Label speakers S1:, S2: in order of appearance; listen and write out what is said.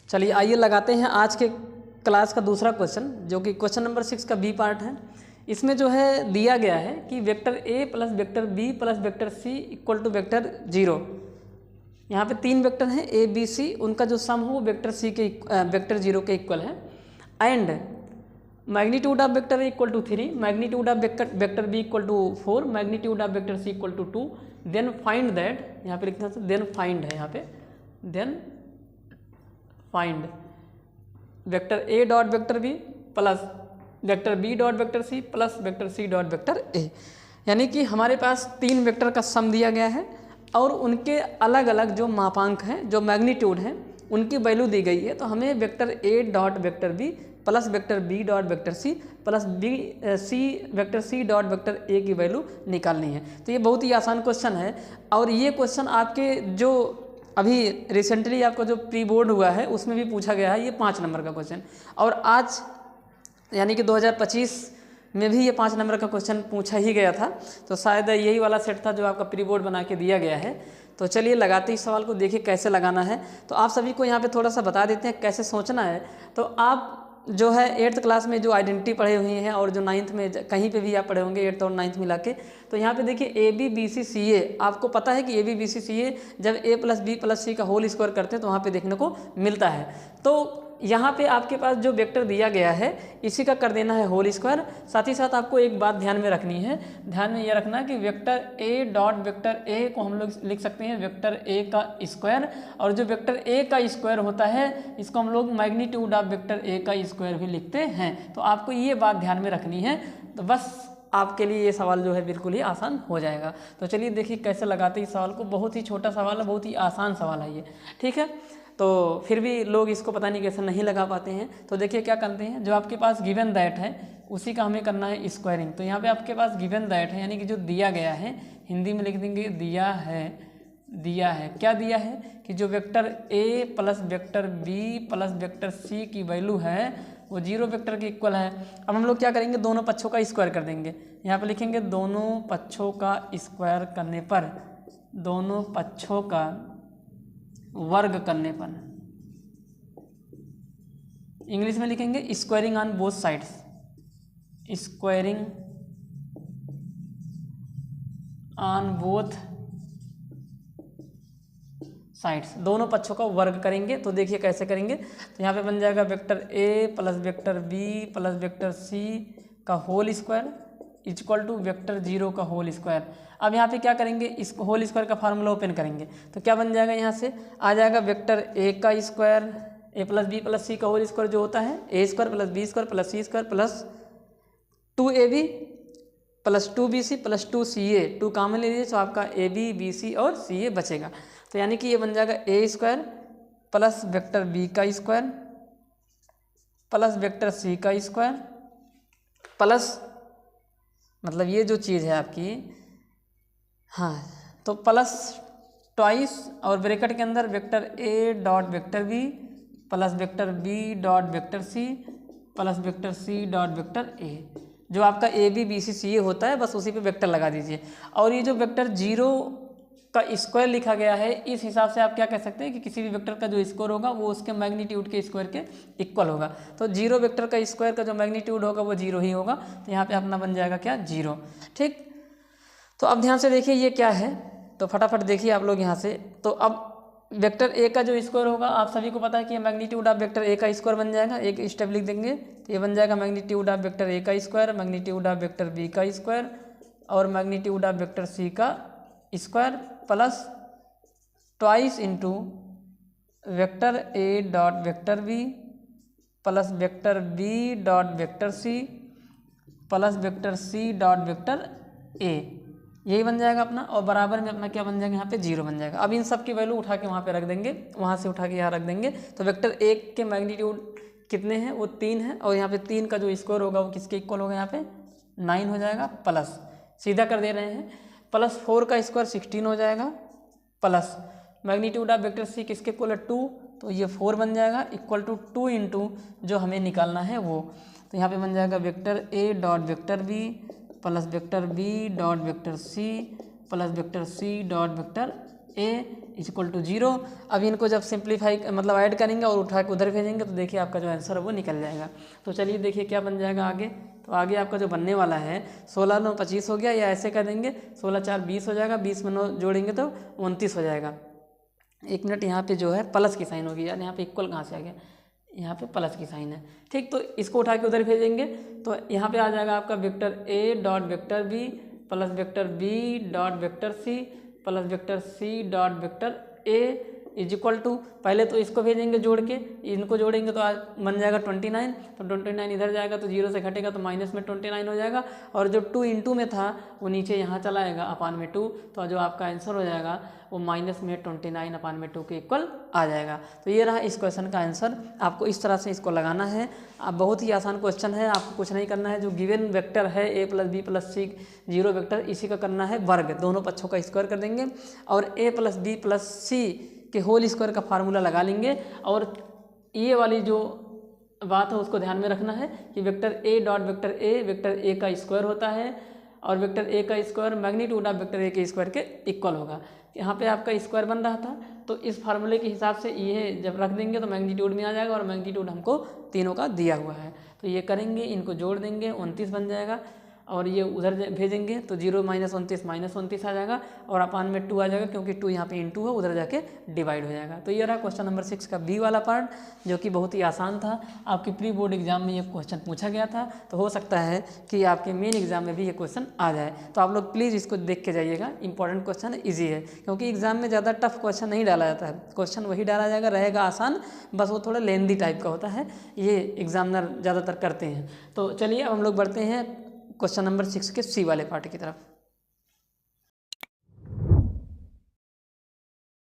S1: चलिए आइए लगाते हैं आज के क्लास का दूसरा क्वेश्चन, जो कि क्वेश्चन नंबर 6 का बी पार्ट है। इसमें जो है दिया गया है कि vector A plus vector B plus vector C equal to vector 0। यहाँ पे 3 वेक्टर हैं ए बी सी, उनका जो सम हो वो वेक्टर सी के वेक्टर 0 के इक्वल है। And magnitude of vector A equal to 3, magnitude of vector B equal to 4, magnitude of vector C equal to 2। Then find that, यहाँ पे लिखना है देन फाइंड है, यहाँ पे then find vector A dot vector B plus vector B dot vector C plus vector C dot vector A. यानी कि हमारे पास 3 वेक्टर का सम दिया गया है और उनके अलग अलग जो मापांक हैं, जो मैग्नीट्यूड हैं, उनकी वैल्यू दी गई है। तो हमें vector A dot vector B plus vector B dot vector C plus vector C dot vector A की वैल्यू निकालनी है। तो ये बहुत ही आसान क्वेश्चन है और ये क्वेश्चन आपके जो अभी रिसेंटली आपका जो प्री बोर्ड हुआ है उसमें भी पूछा गया है। ये 5 नंबर का क्वेश्चन, और आज यानी कि 2025 में भी ये 5 नंबर का क्वेश्चन पूछा ही गया था। तो शायद यही वाला सेट था जो आपका प्री बोर्ड बना के दिया गया है। तो चलिए लगाते ही सवाल को, देखिए कैसे लगाना है। तो आप सभी को यहाँ पे थोड़ा सा बता देते हैं कैसे सोचना है। तो आप जो है 8th क्लास में जो आइडेंटिटी पढ़े हुए हैं और जो 9th में कहीं पे भी आप पढ़े होंगे 8th और 9th मिला के, तो यहाँ पे देखिए ए बी बी सी सी ए, आपको पता है कि ए बी बी सी सी ए जब ए प्लस बी प्लस सी का होल स्क्वायर करते हैं तो वहाँ पे देखने को मिलता है। तो यहाँ पे आपके पास जो वेक्टर दिया गया है इसी का कर देना है होल स्क्वायर। साथ ही साथ आपको एक बात ध्यान में रखनी है, ध्यान में ये रखना कि वेक्टर ए डॉट वेक्टर ए को हम लोग लिख सकते हैं वेक्टर ए का स्क्वायर, और जो वेक्टर ए का स्क्वायर होता है इसको हम लोग मैग्नीट्यूड ऑफ वेक्टर ए का स्क्वायर भी लिखते हैं। तो आपको ये बात ध्यान में रखनी है। तो बस आपके लिए ये सवाल जो है बिल्कुल ही आसान हो जाएगा। तो चलिए देखिए कैसे लगाते हैं इस सवाल को। बहुत ही छोटा सवाल है, बहुत ही आसान सवाल है ये, ठीक है। तो फिर भी लोग इसको पता नहीं कैसे नहीं लगा पाते हैं। तो देखिए क्या करते हैं, जो आपके पास गिवन दैट है उसी का हमें करना है स्क्वायरिंग। तो यहाँ पे आपके पास गिवन दैट है, यानी कि जो दिया गया है, हिंदी में लिख देंगे दिया है। क्या दिया है कि जो vector A plus vector B plus vector C की वैल्यू है वो 0 वेक्टर के इक्वल है। अब हम लोग क्या करेंगे, दोनों पक्षों का स्क्वायर कर देंगे। यहाँ पे लिखेंगे दोनों पक्षों का स्क्वायर करने पर, दोनों पक्षों का वर्ग करने पर, इंग्लिश में लिखेंगे squaring on both sides, squaring on both sides, दोनों पक्षों का वर्ग करेंगे। तो देखिए कैसे करेंगे। तो यहाँ पे बन जाएगा vector A plus vector B plus vector C का whole square equal to vector 0 का होल स्क्वायर। अब यहाँ पे क्या करेंगे, इस होल स्क्वायर का फार्मूला ओपन करेंगे। तो क्या बन जाएगा, यहाँ से आ जाएगा वेक्टर ए का square, A plus B plus C का होल स्क्वायर जो होता है A square plus B square plus C square plus 2ab plus 2bc plus 2ca, 2 common ले लीजिए तो आपका ए बी बी सी और सी ए बचेगा। तो यानी कि ये बन जाएगा ए स्क्वायर प्लस वेक्टर बी का स्क्वायर प्लस वेक्टर सी का स्क्वायर प्लस, मतलब ये जो चीज़ है आपकी, हाँ, तो प्लस ट्वाइस और ब्रैकेट के अंदर vector A dot vector B plus vector B dot vector C plus vector C dot vector A. जो आपका ए बी बी सी सी ए होता है बस उसी पे वेक्टर लगा दीजिए। और ये जो वेक्टर 0 का स्क्वायर लिखा गया है, इस हिसाब से आप क्या कह सकते हैं कि किसी भी वेक्टर का जो स्क्वायर होगा वो उसके मैग्नीट्यूड के स्क्वायर के इक्वल होगा। तो 0 वेक्टर का स्क्वायर का जो मैग्नीट्यूड होगा वो 0 ही होगा। तो यहाँ पे अपना बन जाएगा क्या, 0, ठीक। तो अब ध्यान से देखिए ये क्या है, तो फटाफट देखिए आप लोग यहाँ से। तो अब वेक्टर ए का जो स्क्वायर होगा, आप सभी को पता है कि मैग्नीट्यूड ऑफ वेक्टर ए का स्क्वायर बन जाएगा। एक स्टेप लिख देंगे तो ये बन जाएगा मैग्नीट्यूड ऑफ वेक्टर ए का square, magnitude of vector B का स्क्वायर और मैग्नीट्यूड ऑफ वेक्टर सी का square plus twice into vector A dot vector B plus vector B dot vector C plus vector C dot vector A, यही बन जाएगा अपना। और बराबर में अपना क्या बन जाएगा, यहाँ पे 0 बन जाएगा। अब इन सब की वैल्यू उठा के वहाँ पे रख देंगे, वहाँ से उठा के यहाँ रख देंगे। तो वेक्टर ए के मैग्नीट्यूड कितने हैं, वो 3 है, और यहाँ पे 3 का जो स्क्वायर होगा वो किसके इक्वल होगा, यहाँ पे 9 हो जाएगा, प्लस सीधा कर दे रहे हैं प्लस 4 का स्क्वायर 16 हो जाएगा, plus magnitude of vector C किसके इक्वल है 2, तो ये 4 बन जाएगा इक्वल टू 2 इंटू जो हमें निकालना है वो। तो यहाँ पे बन जाएगा vector A dot vector B plus vector B dot vector C plus vector C dot vector A is equal to 0। अब इनको जब सिंप्लीफाई मतलब ऐड करेंगे और उठा के उधर भेजेंगे तो देखिए आपका जो आंसर है वो निकल जाएगा। तो चलिए देखिए क्या बन जाएगा आगे। तो आगे आपका जो बनने वाला है 16 9 25 हो गया, या ऐसे कर देंगे 16 4 20 हो जाएगा, 20 में 9 जोड़ेंगे तो 29 हो जाएगा। एक मिनट, यहाँ पे जो है प्लस की साइन होगी यार, यहाँ पे इक्वल कहाँ से आ गया, यहाँ पे प्लस की साइन है। ठीक, तो इसको उठा के उधर भेजेंगे तो यहाँ पे आ जाएगा आपका vector A dot vector B plus vector B dot vector C plus vector C dot vector A is equal to, पहले तो इसको भेजेंगे जोड़ के, इनको जोड़ेंगे तो आज बन जाएगा 29। तो 29 इधर जाएगा तो 0 से घटेगा तो माइनस में 29 हो जाएगा, और जो 2 इंटू में था वो नीचे यहाँ चला आएगा अपान में 2, तो जो आपका आंसर हो जाएगा वो माइनस में 29 अपान में 2 के इक्वल आ जाएगा। तो ये रहा इस क्वेश्चन का आंसर। आपको इस तरह से इसको लगाना है। अब बहुत ही आसान क्वेश्चन है, आपको कुछ नहीं करना है। जो गिवन वेक्टर है ए प्लस बी प्लस सी 0 वेक्टर, इसी का करना है वर्ग, दोनों पक्षों का स्क्वायर कर देंगे और ए प्लस बी प्लस सी के होल स्क्वायर का फार्मूला लगा लेंगे। और ये वाली जो बात है उसको ध्यान में रखना है कि vector A dot vector A का स्क्वायर होता है और वेक्टर ए का स्क्वायर मैग्नीट्यूड ऑफ वेक्टर ए के स्क्वायर के इक्वल होगा। यहाँ पे आपका स्क्वायर बन रहा था तो इस फार्मूले के हिसाब से ये जब रख देंगे तो मैग्नीट्यूड में आ जाएगा, और मैग्नीट्यूड हमको तीनों का दिया हुआ है। तो ये करेंगे, इनको जोड़ देंगे, 29 बन जाएगा, और ये उधर भेजेंगे तो 0 माइनस 29 आ जाएगा, और अपान में 2 आ जाएगा क्योंकि 2 यहाँ पे इंटू है, उधर जाके डिवाइड हो जाएगा। तो ये रहा क्वेश्चन नंबर 6 का बी वाला पार्ट, जो कि बहुत ही आसान था। आपके प्री बोर्ड एग्जाम में ये क्वेश्चन पूछा गया था, तो हो सकता है कि आपके मेन एग्जाम में भी ये क्वेश्चन आ जाए। तो आप लोग प्लीज़ इसको देख के जाइएगा, इंपॉर्टेंट क्वेश्चन है, ईजी है, क्योंकि एग्जाम में ज़्यादा टफ क्वेश्चन नहीं डाला जाता है। क्वेश्चन वही डाला जाएगा, रहेगा आसान, बस वो थोड़ा लेंदी टाइप का होता है, ये एग्जामिनर ज़्यादातर करते हैं। तो चलिए अब हम लोग बढ़ते हैं क्वेश्चन नंबर 6 के सी वाले पार्ट की तरफ।